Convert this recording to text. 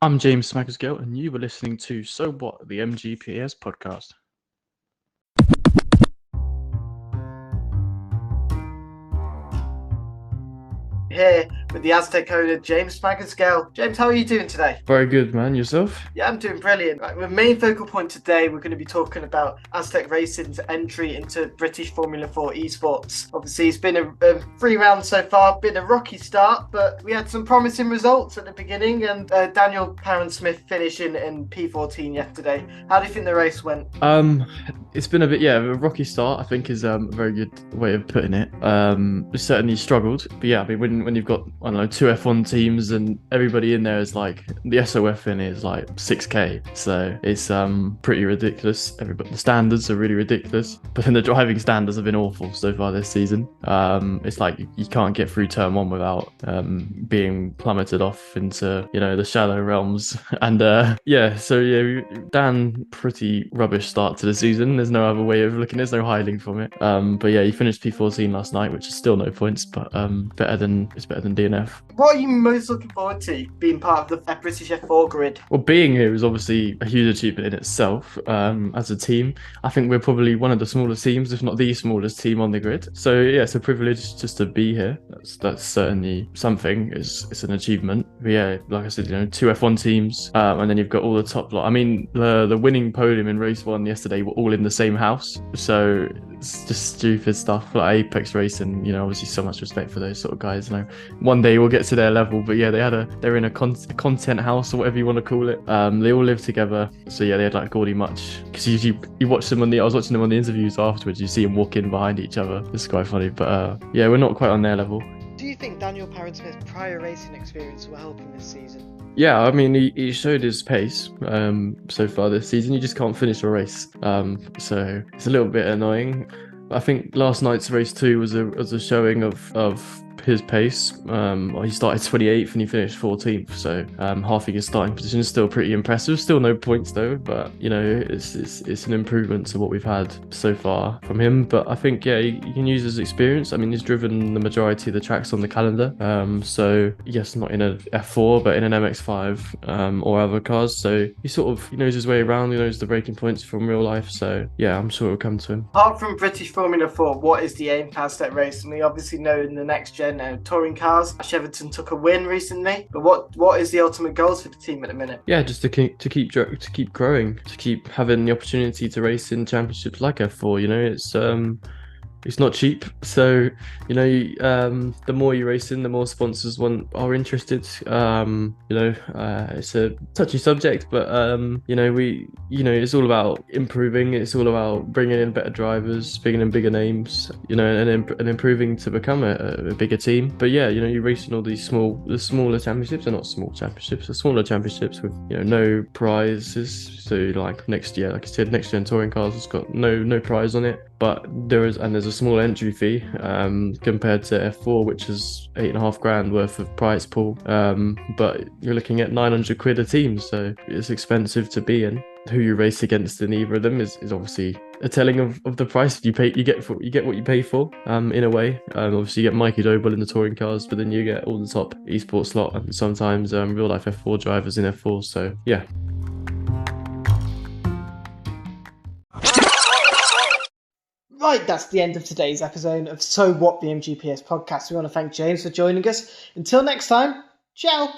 I'm James Smaggasgale, and you were listening to So What, the MGPS podcast. Here with the Aztec owner, James Smaggasgale. James, how are you doing today? Very good, man. Yourself? Yeah, I'm doing brilliant. Right, the main focal point today, we're going to be talking about Aztec Racing's entry into British Formula 4 esports. Obviously, it's been a 3 rounds so far, been a rocky start, but we had some promising results at the beginning, and Daniel Parent-Smith finishing in P14 yesterday. How do you think the race went? It's been a rocky start, I think is a very good way of putting it. We certainly struggled, but yeah, I mean, when you've got, I don't know, two F1 teams and everybody in there is like, the SOF in is like 6K, so it's pretty ridiculous. The standards are really ridiculous, but then the driving standards have been awful so far this season. It's like you can't get through turn one without being plummeted off into, the shallow realms. And Dan, pretty rubbish start to the season. There's no other way of looking. There's no hiding from it. But yeah, he finished P14 last night, which is still no points, but it's better than DNF. What are you most looking forward to being part of the British F4 grid? Well, being here is obviously a huge achievement in itself. As a team, I think we're probably one of the smallest teams, if not the smallest team on the grid. So yeah, it's a privilege just to be here. That's certainly something. It's an achievement. But yeah, like I said, two F1 teams, and then you've got all the top lot. I mean, the winning podium in race one yesterday were all in the same house, so it's just stupid stuff like Apex Racing. Obviously, so much respect for those sort of guys. One day we'll get to their level, but yeah, they're in a content house or whatever you want to call it. They all live together, so yeah, they had like gaudy much, because you watch them I was watching them on the interviews afterwards. You see them walk in behind each other. It's quite funny, but yeah, we're not quite on their level. Do you think Daniel Parent-Smith's prior racing experience will help him this season? Yeah, I mean, he showed his pace so far this season. You just can't finish a race, so it's a little bit annoying. I think last night's race 2 was a showing of his pace. He started 28th and he finished 14th, so halving his starting position is still pretty impressive. Still no points though, but it's an improvement to what we've had so far from him. But I think he can use his experience. I mean, he's driven the majority of the tracks on the calendar, so yes, not in a F4 but in an MX5 or other cars, so he knows his way around. He knows the braking points from real life, so yeah, I'm sure it'll come to him. Apart from British Formula 4, what is the aim for Aztec Racing? We obviously know in the next gen touring cars, Cheverton took a win recently, but what is the ultimate goals for the team at the minute? Yeah, just to keep growing, to keep having the opportunity to race in championships like F4. It's not cheap, so the more you race in, the more sponsors are interested. It's a touchy subject, but it's all about improving. It's all about bringing in better drivers, bringing in bigger names, and improving to become a bigger team. But yeah, you race in all the smaller championships. Are not small championships, the smaller championships with no prizes. So like next year, like I said, next gen touring cars has got no prize on it, but there's a small entry fee compared to F4, which is £8.5 worth of prize pool. But you're looking at 900 quid a team, so it's expensive to be in. Who you race against in either of them is obviously a telling of the price you pay. You get what you pay for, in a way. Obviously you get Mikey Doble in the touring cars, but then you get all the top esports slot and sometimes real life F4 drivers in F4. So yeah. Right, that's the end of today's episode of So What, the MGPS podcast. We want to thank James for joining us. Until next time, ciao.